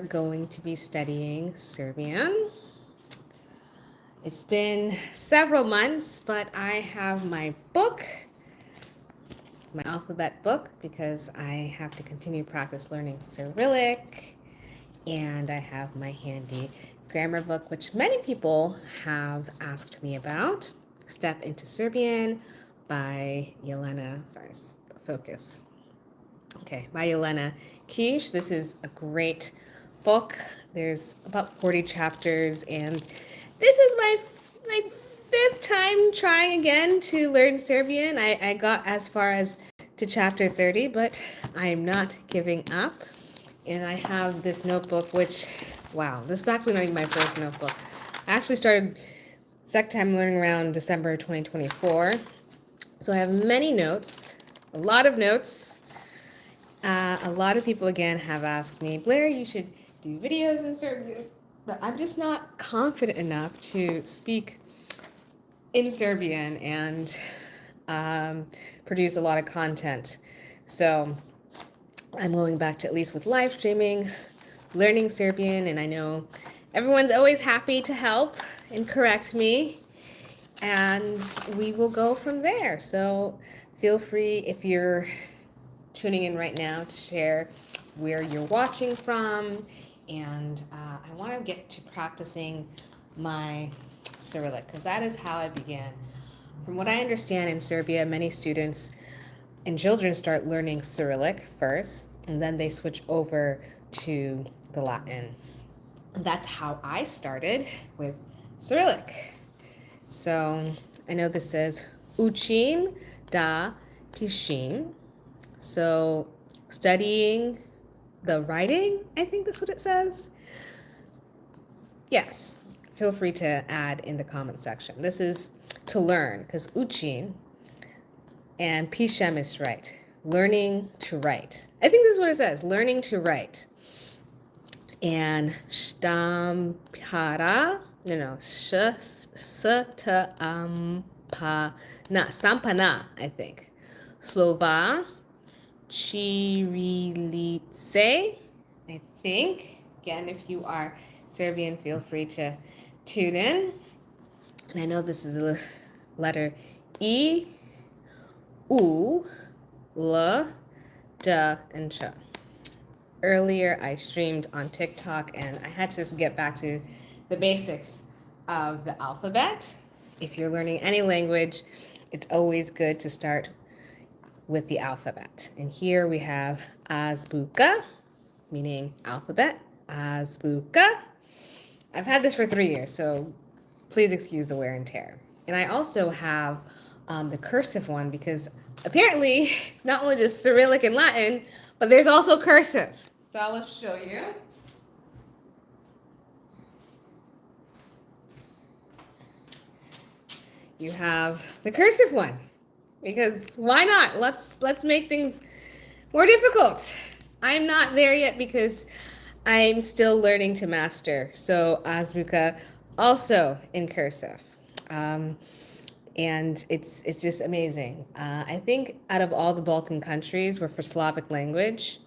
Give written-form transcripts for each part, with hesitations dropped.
going to be studying Serbian. It's been several months, but I have my book, my alphabet book, because I have to continue practice learning Cyrillic. And I have my handy grammar book, which many people have asked me about. Step into Serbian by Jelena, focus. Okay, by Jelena Kish. This is a great book. There's about 40 chapters, and this is my fifth time trying again to learn Serbian. I got as far as to chapter 30, but I'm not giving up. And I have this notebook, which, wow, this is actually not even my first notebook. I actually started second time learning around December 2024. So I have many notes, a lot of notes. A lot of people, again, have asked me, Blair, you should do videos in Serbian. But I'm just not confident enough to speak in Serbian and produce a lot of content. So I'm going back to, at least with live streaming, learning Serbian, and I know everyone's always happy to help and correct me, and we will go from there. So feel free, if you're tuning in right now, to share where you're watching from, and I want to get to practicing my Cyrillic, because that is how I began. From what I understand, in Serbia, many students and children start learning Cyrillic first, and then they switch over to the Latin. That's how I started with Cyrillic. So I know this says Učim da pišem. So studying the writing, I think that's what it says. Yes, feel free to add in the comment section. This is to learn, because Učim and pišem is right. Learning to write. I think this is what it says, learning to write. And stampana, stampana, I think. Slova, Chirilice, I think. Again, if you are Serbian, feel free to tune in. And I know this is the letter E, U, L, D, and Ch. Earlier, I streamed on TikTok, and I had to just get back to the basics of the alphabet. If you're learning any language, it's always good to start with the alphabet. And here we have azbuka, meaning alphabet, azbuka. I've had this for 3 years, so please excuse the wear and tear. And I also have the cursive one, because apparently it's not only just Cyrillic and Latin, but there's also cursive. So I'll show you. You have the cursive one, because why not? Let's make things more difficult. I'm not there yet because I'm still learning to master. So azbuka also in cursive. And it's just amazing. I think out of all the Balkan countries, we're for Slavic language.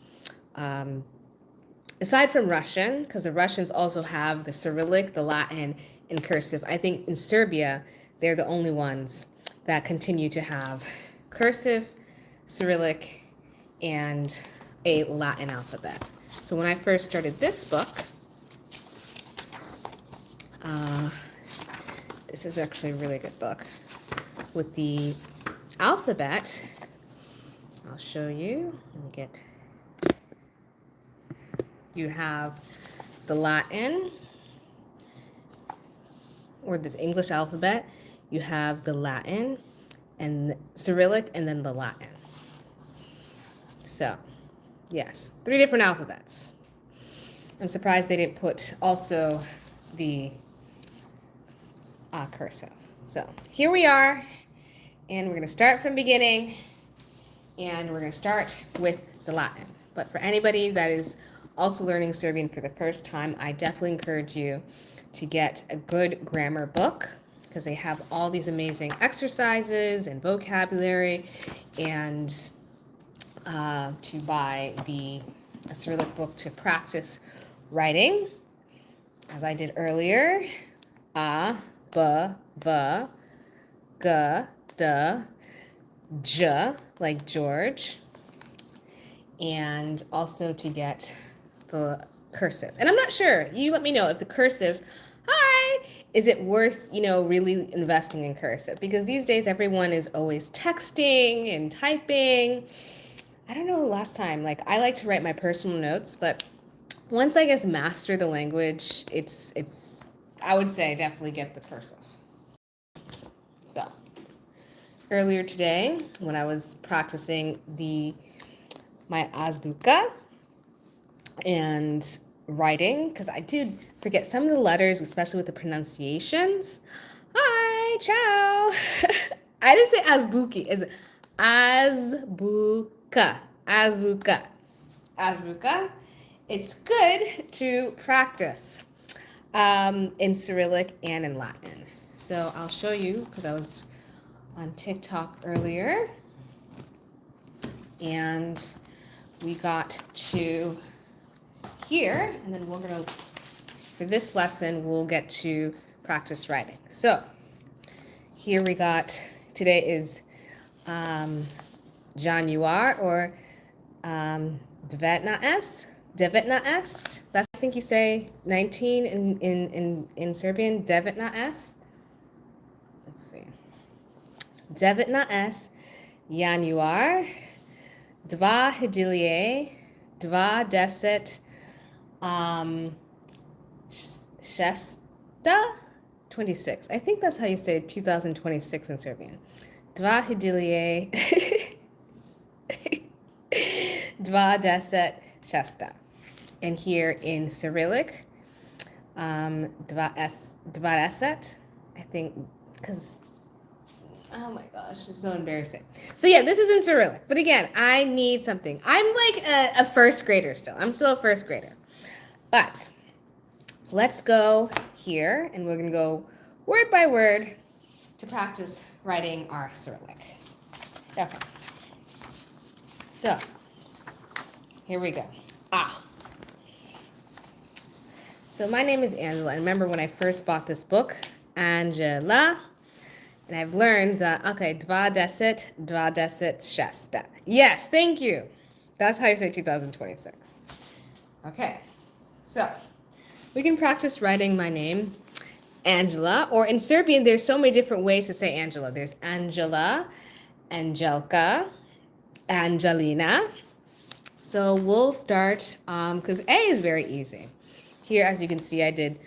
Aside from Russian, because the Russians also have the Cyrillic, the Latin, and cursive. I think in Serbia, they're the only ones that continue to have cursive, Cyrillic, and a Latin alphabet. So when I first started this book, this is actually a really good book. With the alphabet, I'll show you. Let me get. You have the Latin, or this English alphabet. You have the Latin and Cyrillic, and then the Latin. So, yes, 3 different alphabets. I'm surprised they didn't put also the cursive. So here we are, and we're going to start from beginning, and we're going to start with the Latin. But for anybody that is also learning Serbian for the first time, I definitely encourage you to get a good grammar book, because they have all these amazing exercises and vocabulary, and to buy the Cyrillic book to practice writing, as I did earlier. A, B, V, G, D, J, like George. And also to get the cursive. And I'm not sure. You let me know if the cursive, hi, is it worth, really investing in cursive? Because these days everyone is always texting and typing. I don't know last time. Like, I like to write my personal notes, but once I guess master the language, it's I would say definitely get the cursive. So, earlier today when I was practicing my azbuka and writing, because I did forget some of the letters, especially with the pronunciations. Hi, ciao. I didn't say azbuki. It's azbuka. Azbuka. Azbuka. It's good to practice in Cyrillic and in Latin. So I'll show you, because I was on TikTok earlier, and we got to here, and then we're gonna, for this lesson, we'll get to practice writing. So here we got, today is Januar, or devetnaest. Devetnaest. That's, I think you say 19 in Serbian. Devetnaest. Let's see. Devetnaest Januar 2020 Shesta 26. I think that's how you say 2026 in Serbian. 2026. And here in Cyrillic, 20, I think, because, oh my gosh, it's so embarrassing. So yeah, this is in Cyrillic. But again, I need something. I'm like a first grader still. I'm still a first grader. But let's go here, and we're going to go word by word to practice writing our Cyrillic. Okay. So, here we go. So my name is Angela, and remember when I first bought this book, Angela, and I've learned that, okay, 26. Yes, thank you. That's how you say 2026. Okay, so we can practice writing my name, Angela, or in Serbian, there's so many different ways to say Angela. There's Angela, Angelka, Angelina. So we'll start, because A is very easy. Here, as you can see, I did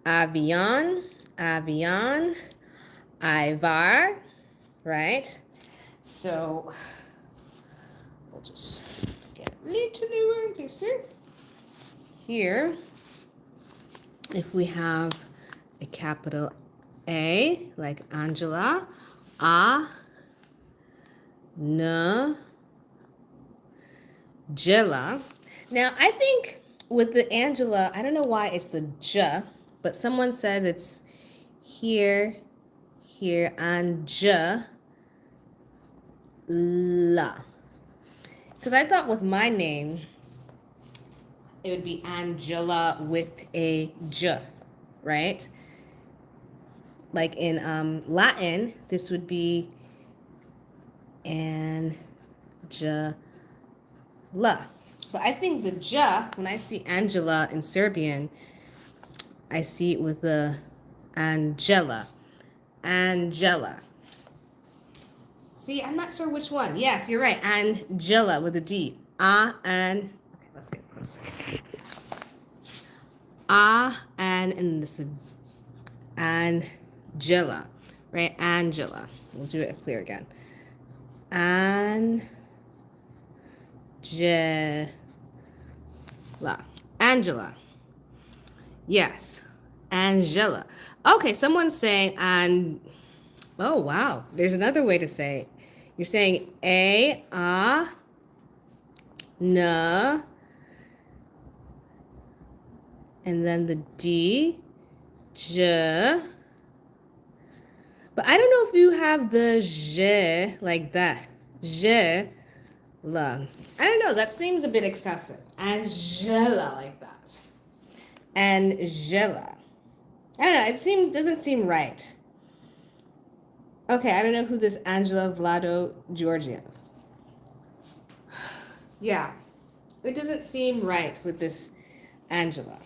avion, Ivar, right? So we'll just get a little lower closer. Here, if we have a capital A, like Angela, Jela. Now, I think with the Angela, I don't know why it's the J, but someone says it's here, Angela. Because I thought with my name, it would be Angela with a J, right? Like in Latin, this would be Angela. But I think the J, when I see Angela in Serbian, I see it with the Angela. Angela. See, I'm not sure which one. Yes, you're right. Angela with a D. Okay, let's get closer. And this is Angela, right? Angela. We'll do it clear again. Angela. Yes. Angela. Okay, someone's saying oh wow. There's another way to say it. You're saying A, N, and then the D, J. But I don't know if you have the J like that. J, La. I don't know. That seems a bit excessive. Angela like that. Angela. I don't know. Doesn't seem right. Okay, I don't know who this Angela Vlado Georgiev. Yeah, it doesn't seem right with this Angela.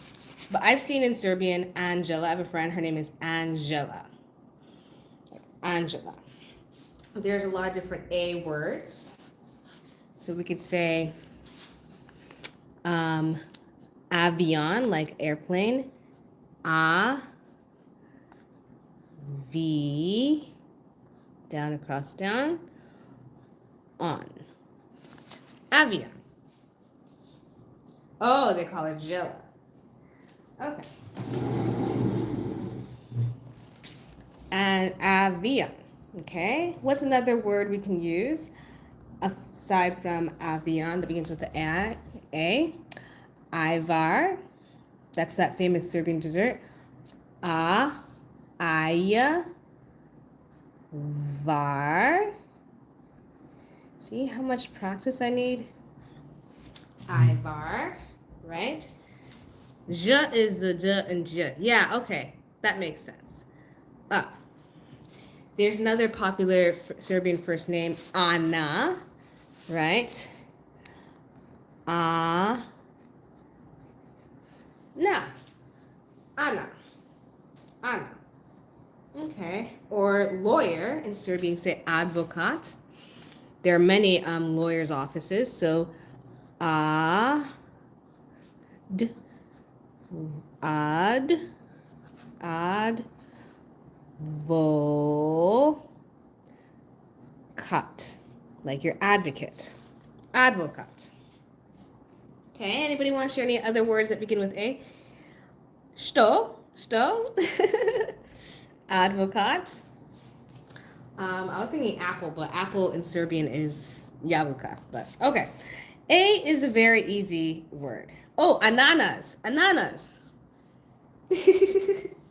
But I've seen in Serbian Angela. I have a friend. Her name is Angela. Angela. There's a lot of different A words. So we could say avion, like airplane. A, V, down, across, down, on. Avion. Oh, they call it Jilla. Okay. And avion. Okay. What's another word we can use aside from avion that begins with the A? Ivar. That's that famous Serbian dessert. Aja, var. See how much practice I need? Ivar, right? J is the D and J. Yeah, okay. That makes sense. There's another popular Serbian first name, Ana, right? Na. Ana. Ana. Okay. Or lawyer in Serbian, say advokat. There are many lawyers' offices, so ad, advokat, like your advocate. Advokat. Okay, anybody want to share any other words that begin with A? Što? Advokat. I was thinking apple, but apple in Serbian is jabuka. But okay. A is a very easy word. Oh, ananas. Ananas.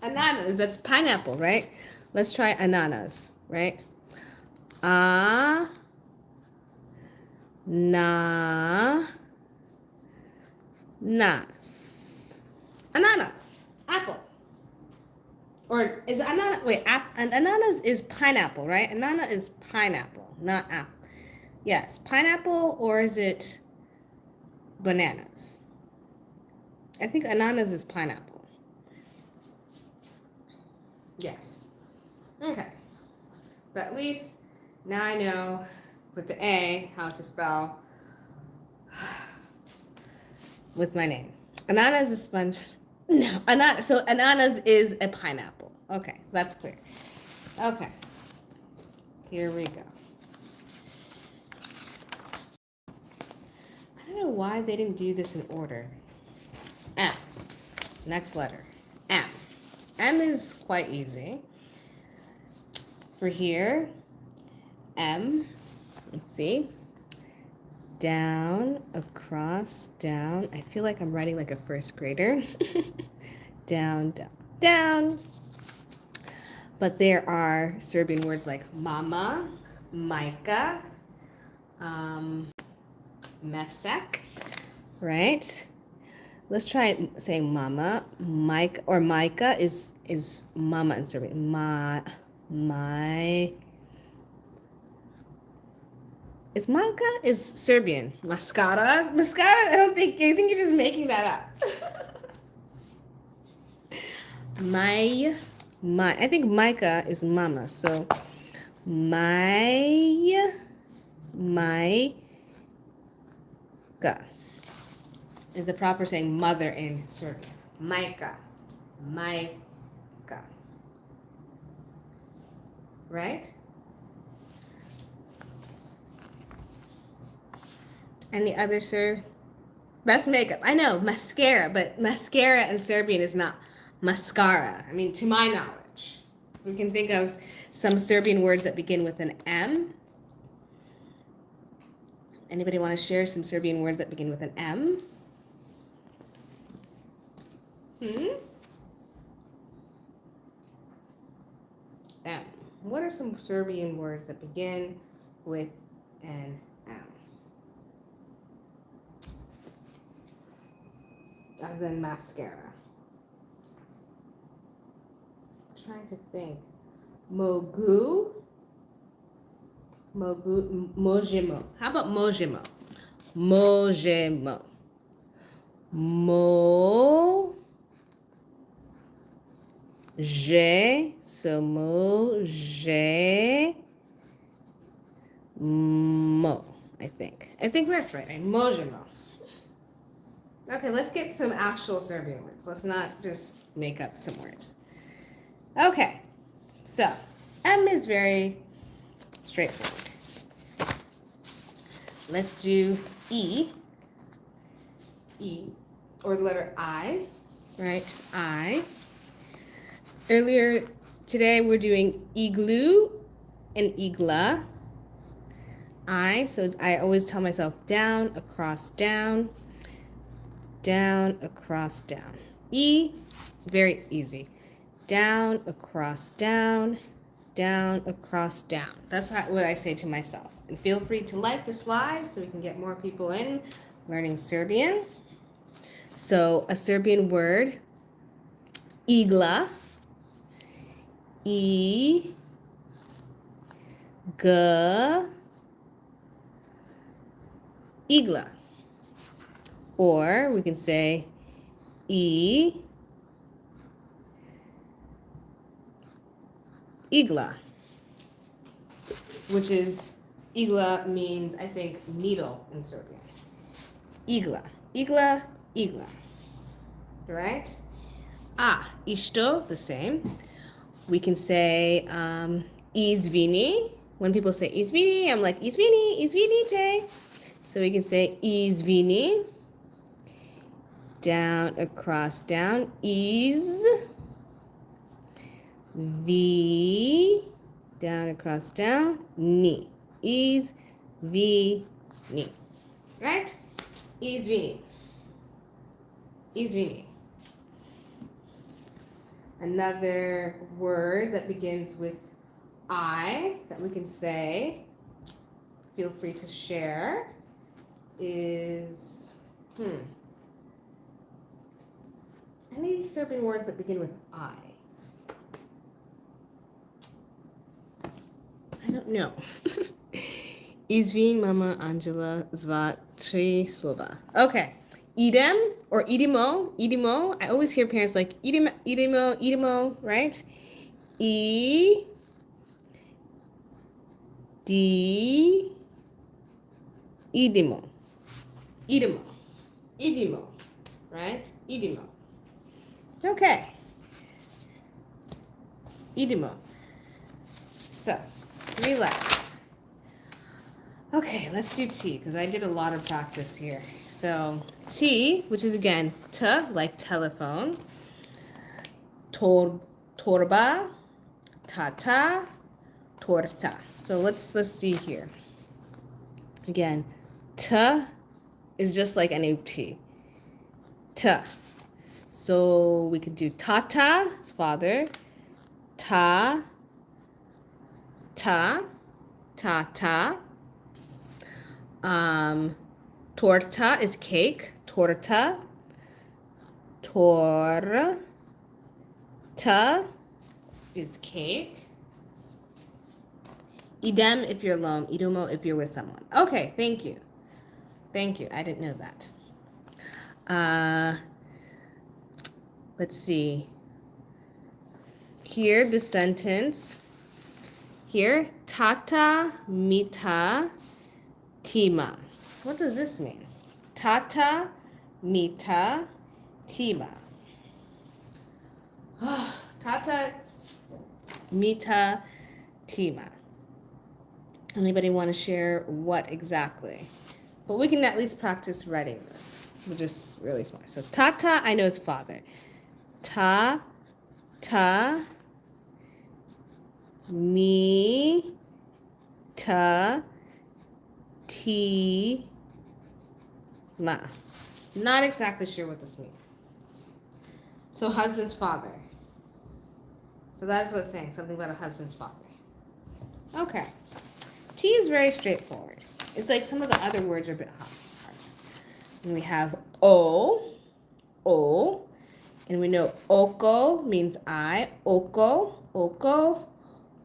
Ananas. That's pineapple, right? Let's try ananas, right? Na. Nas. Ananas. Apple. Or is ananas, wait, ananas is pineapple, right? Ananas is pineapple, not apple. Yes, pineapple, or is it bananas? I think ananas is pineapple. Yes. Okay. But at least now I know with the A how to spell with my name. Ananas is sponge. No, so ananas is a pineapple. Okay, that's clear. Okay, here we go. I don't know why they didn't do this in order. M. Next letter. M. M is quite easy. For here, M. Let's see. Down, across, down. I feel like I'm writing like a first grader. Down, down, down. But there are Serbian words like mama, majka, mesek, right? Let's try saying mama. Majka or majka is mama in Serbian. Is majka is Serbian. Mascara? Mascara? I think you're just making that up. I think majka is mama. So majka is the proper saying mother in Serbian. Majka. Right? And the other that's makeup. I know, mascara, but mascara in Serbian is not mascara. I mean, to my knowledge. We can think of some Serbian words that begin with an M. Anybody want to share some Serbian words that begin with an M? M. What are some Serbian words that begin with an M? Other than mascara. trying to think. Mogu. Mojimo. How about Mojimo? Mojimo. So mo, I think. I think that's right. Mojimo. Okay, let's get some actual Serbian words. Let's not just make up some words. Okay, so M is very straightforward. Let's do E, or the letter I, right? I. Earlier today we're doing igloo and igla. So I always tell myself down, across, down, down, across, down. E, very easy. Down, across, down, down, across, down. That's what I say to myself. And feel free to like this live so we can get more people in learning Serbian. So a Serbian word, igla, E, G, igla. Or we can say E, igla, which is, igla means, I think, needle in Serbian. Igla, igla, igla. Right? Isto, the same. We can say izvini. When people say izvini, I'm like, izvini, izvinite. So we can say izvini. Down, across, down. Iz. V. Down, across, down. Ni. Iz. V. Ni. Right? Izvini. Izvini. Another word that begins with I that we can say, feel free to share, is, any Serbian words that begin with I? I don't know. Izvin, Mama, Angela, Zvat, Tri, Slova. Okay. Idem or idimo, idimo. I always hear parents like idimo, idimo, idimo, right? E, D, idimo, idimo, idimo, right? Idimo. Okay. Idimo. So, 3 letters. Okay, let's do T because I did a lot of practice here. So T, which is again T, like telephone. Torba, tata, torta. So let's see here. Again, T is just like any T. T. So we could do tata, father. Ta, ta, ta. Torta is cake. Torta. Torta is cake. Idem if you're alone. Idomo if you're with someone. Okay, thank you. Thank you. I didn't know that. Let's see. Here, the sentence. Here, tata mita tima. What does this mean? Tata mita tima. Tata mita tima. Anybody want to share what exactly? But we can at least practice writing this, which is really smart. So tata, I know is father. Ta, mi, ta, ti, ma. Not exactly sure what this means. So husband's father. So that's what's saying, something about a husband's father. Okay. T is very straightforward. It's like some of the other words are a bit hard. And we have O. And we know oko means eye. Oko, oko,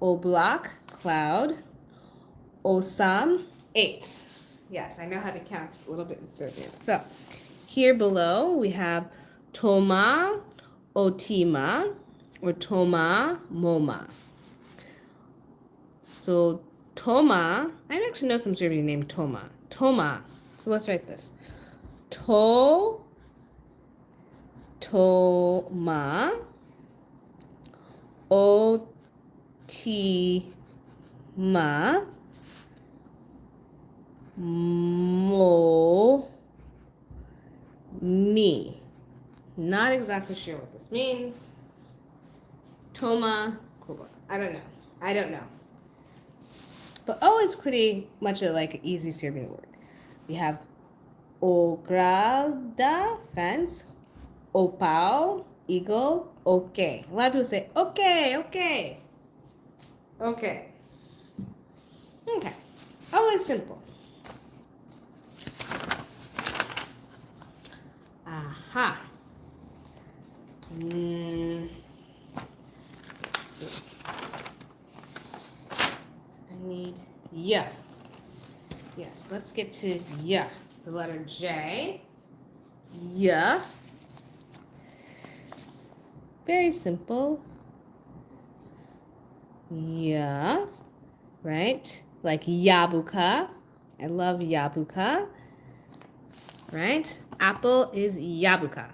oblak, cloud. Osam, 8. Yes, I know how to count a little bit in Serbian. So here below we have Toma, Otima, or Toma, Moma. So Toma, I actually know some Serbian named Toma. Toma. So let's write this. Toma, Otima, me. Not exactly sure what this means. Toma, I don't know. I don't know. But O is pretty much like an easy Serbian word. We have ograda, fence, opao, eagle, okay. A lot of people say, okay, okay. Okay. Okay. O is simple. Aha. Let's see. I need ya. Yes, let's get to ya. The letter J. Ya. Very simple. Ya. Right? Like yabuka. I love yabuka. Right? Apple is yabuka.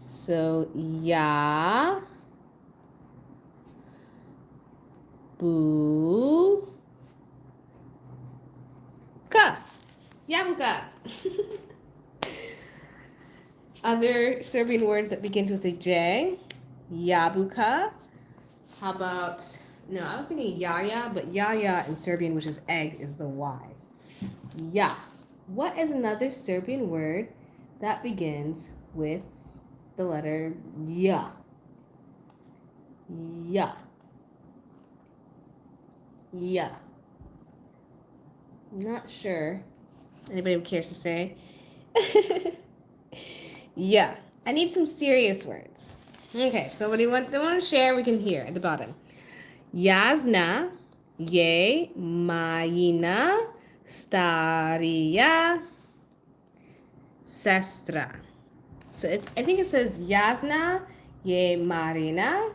So ya. Bu. Ka. Yabuka. Other Serbian words that begin with a J. Jabuka. How about, no, I was thinking yaya, but yaya in Serbian, which is egg, is the Y. Ya. What is another Serbian word that begins with the letter ya? Ya. Ya. Not sure. Anybody who cares to say? Yeah. I need some serious words. Okay, so what do you want to share? We can hear at the bottom. Jasna je majina starija sestra. So I think it says Jasna je Marina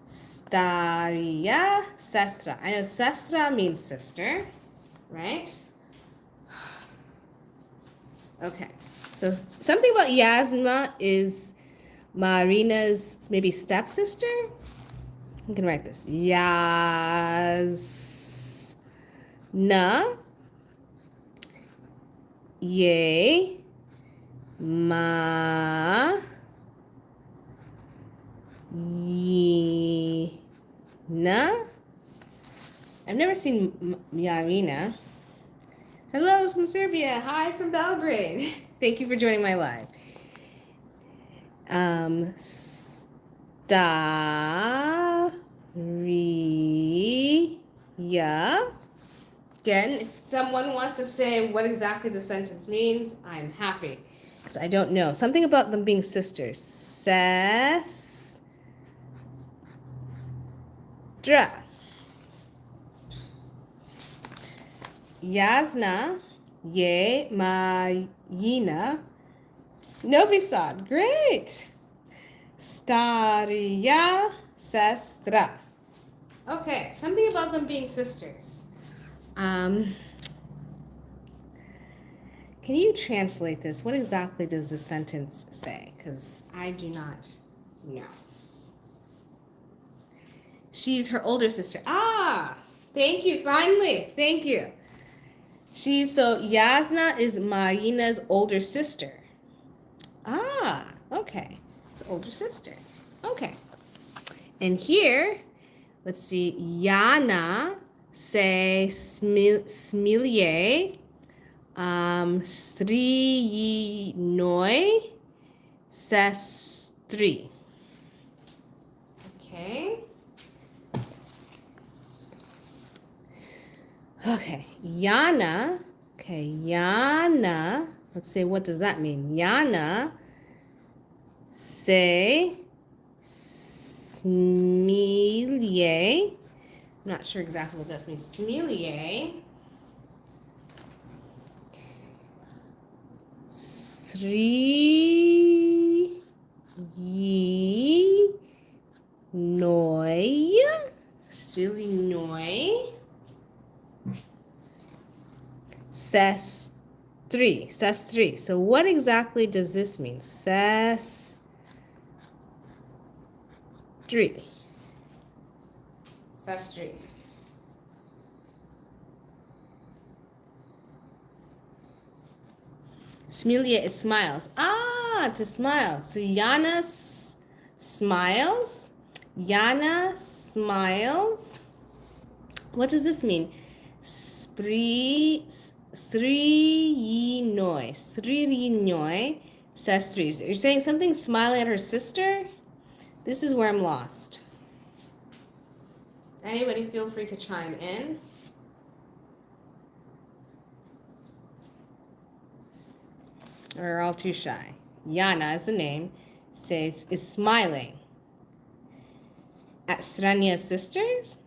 starija sestra. I know sestra means sister, right? Okay. So something about Yasna is Marina's maybe stepsister. You can write this. Yasna ye ma yina. I've never seen Yarina. Hello from Serbia. Hi from Belgrade. Thank you for joining my live. Staria. Again, if someone wants to say what exactly the sentence means, I'm happy. Because I don't know. Something about them being sisters. Sestra. Jasna je majina Novi Sad. Great. Starija sestra. Okay, something about them being sisters. Can you translate this? What exactly does the sentence say? Because I do not know. She's her older sister. Ah, thank you. Finally, thank you. So Jasna is Majina's older sister. Ah, okay. It's older sister. Okay. And here, let's see, Jana se smilje strijinoj sestri. Okay. Okay, Jana. Okay, Jana. Let's say, what does that mean? Jana Say smilje. I'm not sure exactly what that means. Smilje. Sri yi noi. Sri noi. Sestri. Sestri. So what exactly does this mean? Sestri. Sestri. Smilia is smiles. Ah, to smile. So Yana smiles. Yana smiles. What does this mean? Sri-yinoi. Sri-yinoi. Sestri. You're saying something smiling at her sister? This is where I'm lost. Anybody feel free to chime in. Or all too shy. Yana is the name. Says is smiling at Sranya's sisters.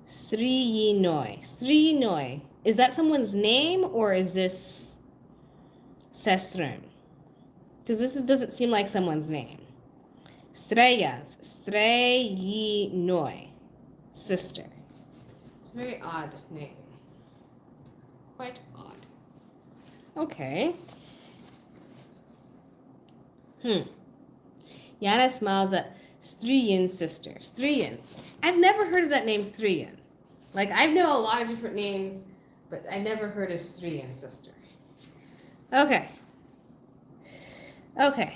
Sri-yinoi. Sri-yinoi. Is that someone's name or is this Sestrum? Because this doesn't seem like someone's name. Sreya's. Srey-yinoi. Sister. It's a very odd name. Quite odd. Okay. Yana smiles at Striyan's sister. Striyan. I've never heard of that name, Striyan. Like, I know a lot of different names, but I've never heard of Striyan's sister. Okay. Okay.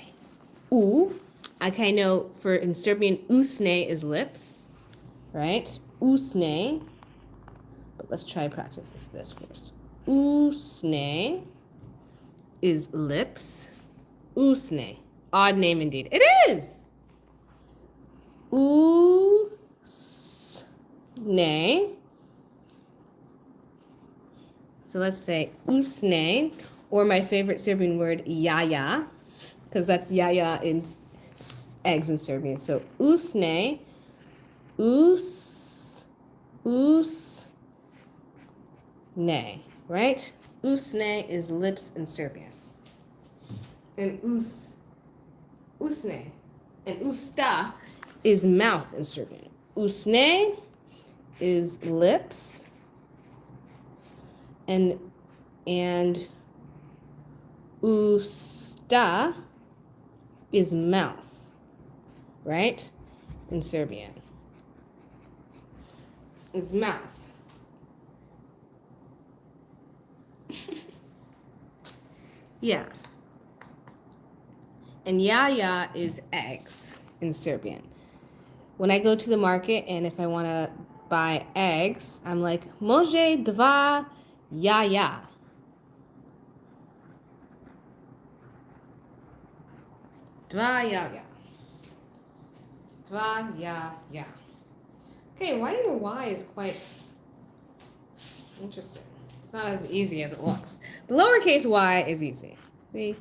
I kind of know for in Serbian, usne is lips, right? Usne. But let's try practice this first. Usne is lips. Usne. Odd name indeed. It is! Usne. So let's say usne, or my favorite Serbian word, jaja, because that's jaja in eggs in Serbian. So usne, usne, right? Usne is lips in Serbian. And usne. And usta is mouth in Serbian. Usne is lips. And usta is mouth, right? In Serbian. Is mouth. Yeah. And jaja is eggs in Serbian. When I go to the market and if I want to buy eggs, I'm like, može dva jaja. Dva jaja. Dva jaja. Okay, writing a Y is quite interesting. It's not as easy as it looks. The lowercase y is easy. See?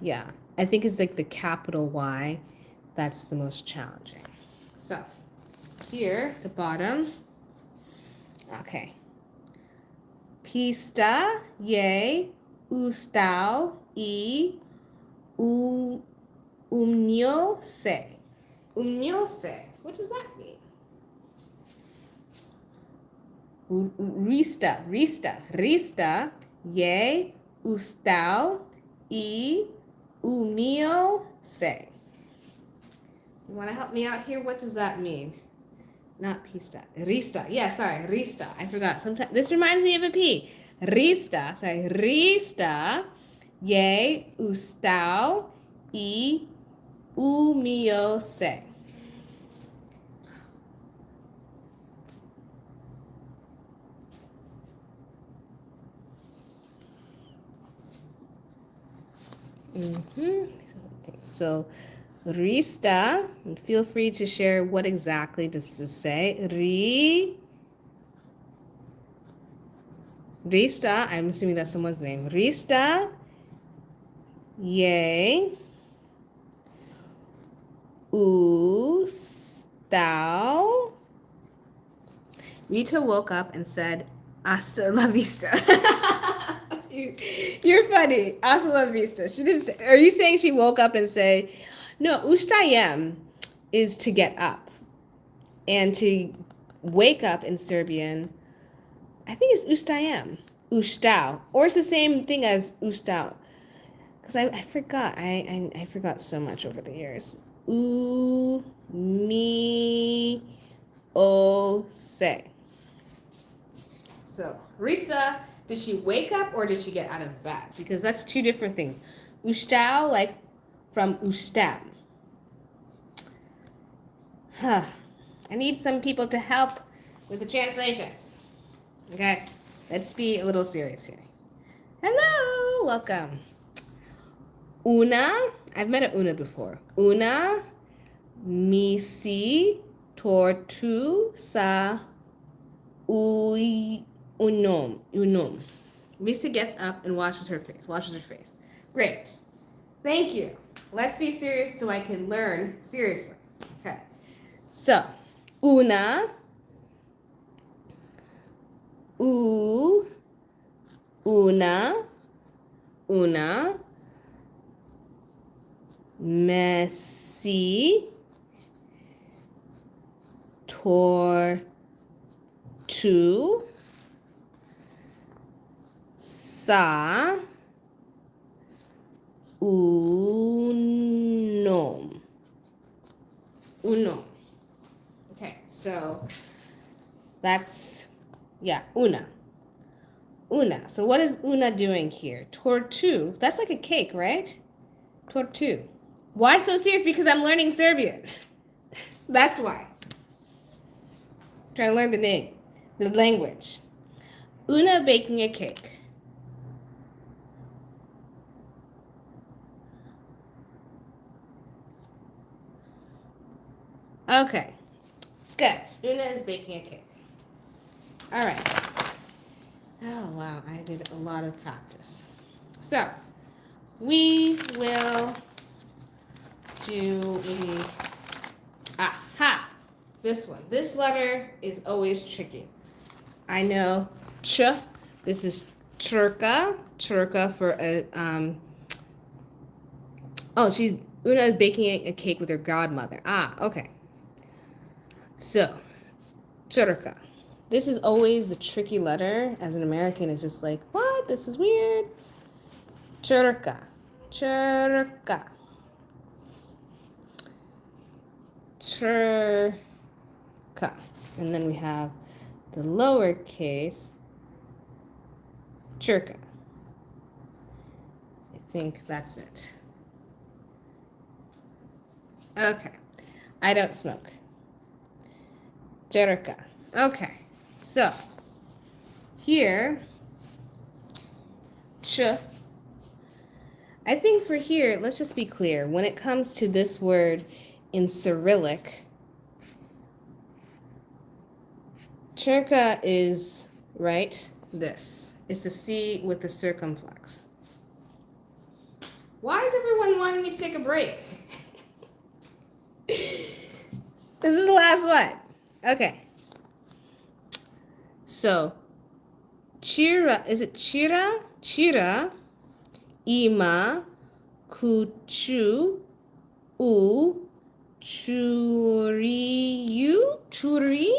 Yeah. I think it's like the capital Y that's the most challenging. So, here, the bottom. Okay. Pista, je, ustao, I, umniose. Umniose. What does that mean? Rista, je, ustao, I, umiose. You want to help me out here? What does that mean? Not pista. Rista. Yeah, sorry. Rista. I forgot. Sometimes this reminds me of a P. Rista. Sorry. Rista. Je ustao I umiose. So, Rista, and feel free to share what exactly does this say. Rista, I'm assuming that's someone's name. Rista, je, Ustał. Rita woke up and said, "Hasta la vista." You're funny. Hasta la vista. She didn't say, are you saying she woke up and say, no, ustajem is to get up. And to wake up in Serbian, I think it's ustajem. Ustał. Or it's the same thing as ustał. Because I forgot. I forgot so much over the years. Mi, o, se. So, Risa, did she wake up or did she get out of bed? Because that's two different things. Ustał, like from ustam. Huh. I need some people to help with the translations. Okay, let's be a little serious here. Hello, welcome. Una, I've met an Una before. Una misi tortu sa unum. Misa gets up and washes her face. Great. Thank you. Let's be serious so I can learn seriously. Okay. So, una, una, mesi, tortu, sa, unum. Okay, so that's, una. So what is una doing here? Tortu. That's like a cake, right? Tortu. Why so serious? Because I'm learning Serbian. That's why. I'm trying to learn the language. Una baking a cake. Okay, good. Una is baking a cake. All right. Oh, wow, I did a lot of practice. So, we will do this one. This letter is always tricky. I know ch. This is Turka for a Una is baking a cake with her godmother. Okay. So, Turka. This is always the tricky letter. As an American, it's just like, what? This is weird. Turka. And then we have the lowercase Churka. I think that's it. Okay. I don't smoke. Churka. Okay. So, here, ch. I think for here, let's just be clear. When it comes to this word in Cyrillic, Churka is, right, this. It's the C with the circumflex. Why is everyone wanting me to take a break? This is the last one. Okay. So, Chira, is it Chira? Chira, ima, kuchu, u, churiyu, churi?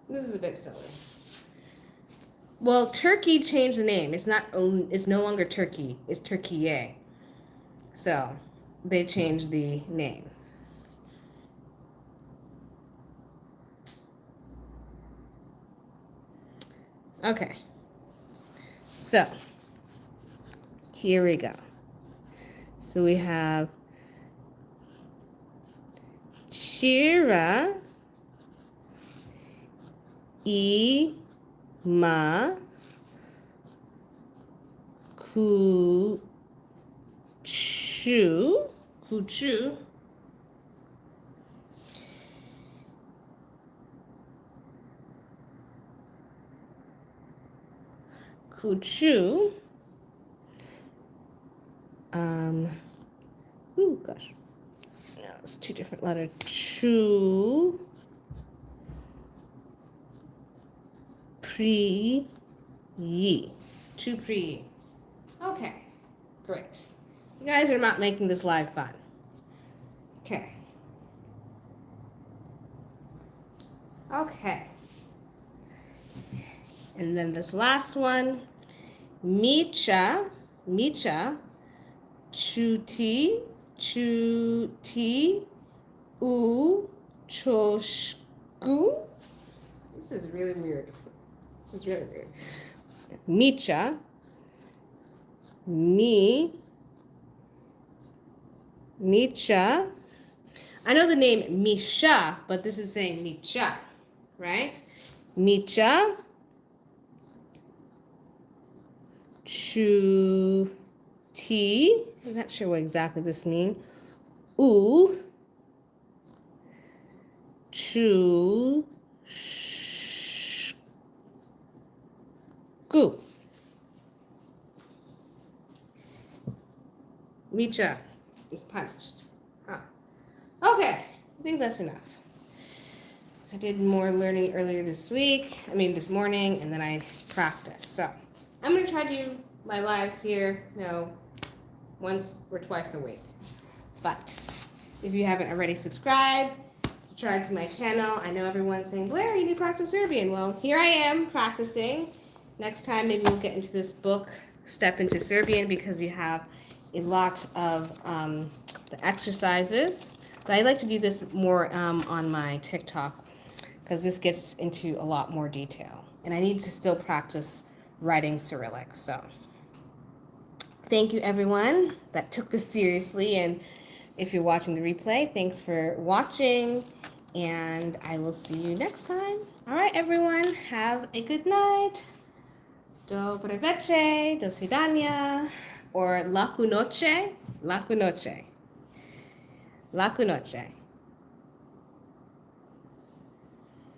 This is a bit silly. Well, Turkey changed the name. It's no longer Turkey. It's Turkiye. So, they changed the name. Okay. So, here we go. So we have Chira, ima, kuchu, Gosh. No, it's two different letters. Chu. Pri. Yi. Chu Pri. Okay. Great. You guys are not making this live fun. Okay. Okay. And then this last one, Micha, Chuti, Choshku. This is really weird. Micha, Micha. I know the name Misha, but this is saying Micha, right? Micha, Chuti. I'm not sure what exactly this means. Chu. Gu. Micha is punished. Huh. Okay, I think that's enough. I did more learning earlier this morning, and then I practiced. So I'm going to try to do my lives here, once or twice a week. But if you haven't already subscribed to my channel. I know everyone's saying, Blair, you need to practice Serbian. Well, here I am practicing. Next time, maybe we'll get into this book, Step into Serbian, because you have a lot of the exercises. But I like to do this more on my TikTok, because this gets into a lot more detail. And I need to still practice writing Cyrillic. So thank you, everyone that took this seriously. And if you're watching the replay, thanks for watching. And I will see you next time. All right, everyone. Have a good night. Dobre večer, do svidania, or laku noche, laku noche, laku noche.